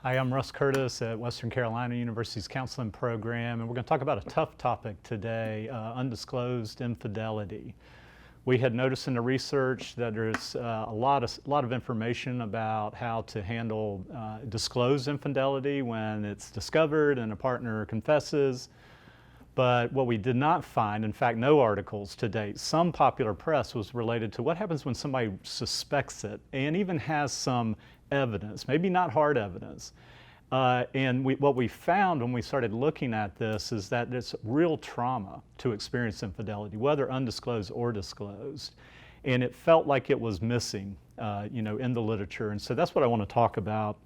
Hi, I'm Russ Curtis at Western Carolina University's counseling program, and we're going to talk about a tough topic today, undisclosed infidelity. We had noticed in the research that there's a lot of information about how to handle disclosed infidelity when it's discovered and a partner confesses. But what we did not find, in fact, no articles to date, some popular press was related to what happens when somebody suspects it and even has some evidence, maybe not hard evidence. What we found when we started looking at this is that it's real trauma to experience infidelity, whether undisclosed or disclosed. And it felt like it was missing, in the literature. And so that's what I want to talk about.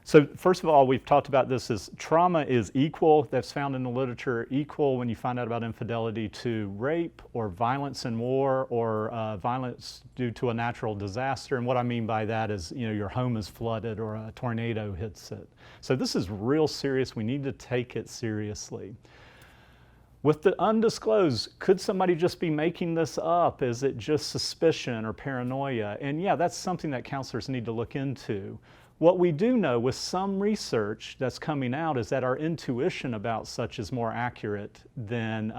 So first of all, we've talked about this as trauma is equal, that's found in the literature, equal when you find out about infidelity to rape or violence in war or violence due to a natural disaster. And what I mean by that is, your home is flooded or a tornado hits it. So this is real serious. We need to take it seriously. With the undisclosed, could somebody just be making this up? Is it just suspicion or paranoia? And yeah, that's something that counselors need to look into. What we do know with some research that's coming out is that our intuition about such is more accurate than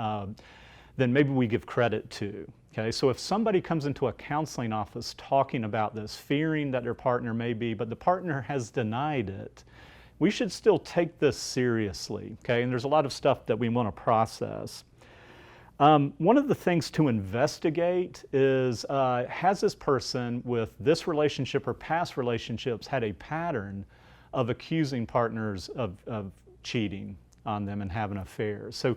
maybe we give credit to. Okay, so if somebody comes into a counseling office talking about this, fearing that their partner may be, but the partner has denied it, we should still take this seriously. Okay, and there's a lot of stuff that we want to process. One of the things to investigate is, has this person with this relationship or past relationships had a pattern of accusing partners of cheating on them and having affairs? So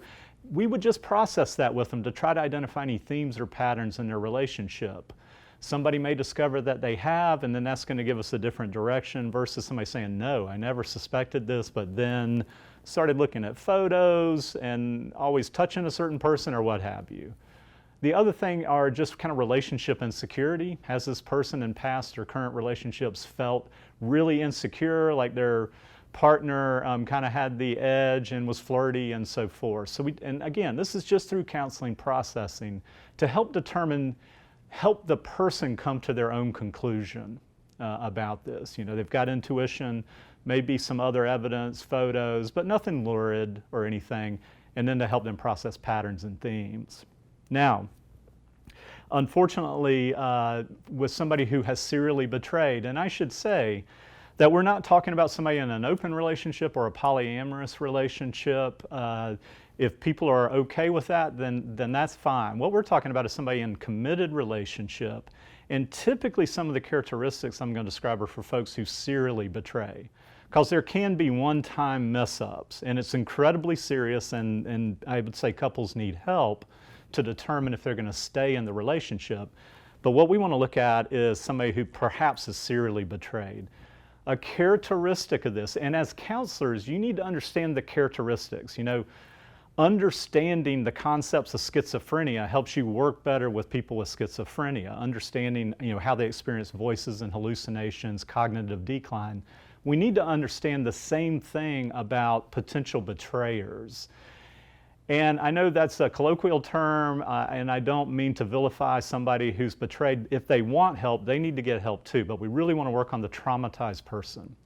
we would just process that with them to try to identify any themes or patterns in their relationship. Somebody may discover that they have, and then that's going to give us a different direction versus somebody saying, no, I never suspected this, but then started looking at photos and always touching a certain person or what have you. The other thing are just kind of relationship insecurity. Has this person in past or current relationships felt really insecure, like their partner kind of had the edge and was flirty and so forth? And again, this is just through counseling processing to help the person come to their own conclusion about this. They've got intuition, maybe some other evidence, photos, but nothing lurid or anything, and then to help them process patterns and themes. Now, unfortunately, with somebody who has serially betrayed, and I should say that we're not talking about somebody in an open relationship or a polyamorous relationship. If people are okay with that, then that's fine. What we're talking about is somebody in a committed relationship, and typically some of the characteristics I'm going to describe are for folks who serially betray. Because there can be one-time mess-ups, and it's incredibly serious, and I would say couples need help to determine if they're going to stay in the relationship. But what we want to look at is somebody who perhaps is serially betrayed. A characteristic of this, and as counselors, you need to understand the characteristics. Understanding the concepts of schizophrenia helps you work better with people with schizophrenia. Understanding, how they experience voices and hallucinations, cognitive decline. We need to understand the same thing about potential betrayers. And I know that's a colloquial term, and I don't mean to vilify somebody who's betrayed. If they want help, they need to get help too, but we really want to work on the traumatized person.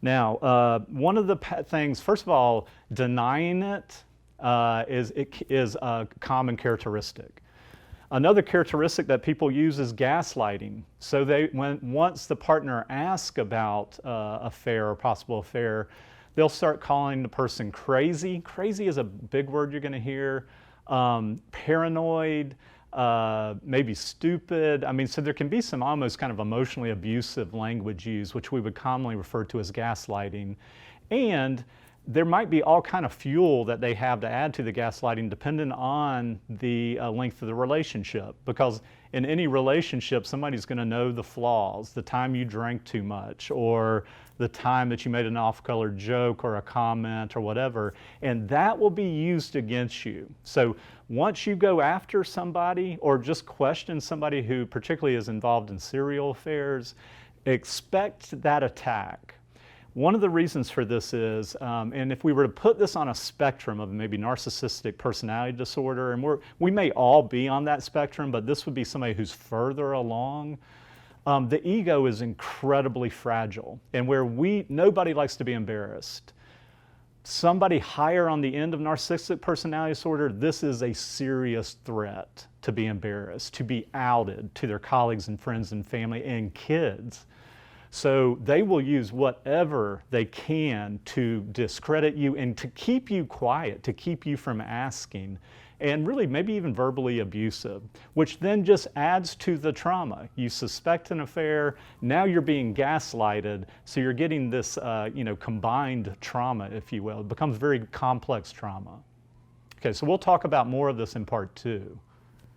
Now, one of the things, first of all, denying it is a common characteristic. Another characteristic that people use is gaslighting. So once the partner asks about affair or possible affair, they'll start calling the person crazy. Crazy is a big word you're going to hear. Paranoid, maybe stupid. So there can be some almost kind of emotionally abusive language used, which we would commonly refer to as gaslighting. And there might be all kind of fuel that they have to add to the gaslighting depending on the length of the relationship. Because in any relationship, somebody's going to know the flaws, the time you drank too much, or the time that you made an off-color joke or a comment or whatever, and that will be used against you. So once you go after somebody or just question somebody who particularly is involved in serial affairs, expect that attack. One of the reasons for this is, and if we were to put this on a spectrum of maybe narcissistic personality disorder, and we may all be on that spectrum, but this would be somebody who's further along. The ego is incredibly fragile, and where nobody likes to be embarrassed. Somebody higher on the end of narcissistic personality disorder, this is a serious threat to be embarrassed, to be outed to their colleagues and friends and family and kids. So they will use whatever they can to discredit you and to keep you quiet, to keep you from asking, and really maybe even verbally abusive, which then just adds to the trauma. You suspect an affair, now you're being gaslighted, so you're getting this combined trauma, if you will. It becomes very complex trauma. Okay, so we'll talk about more of this in part 2.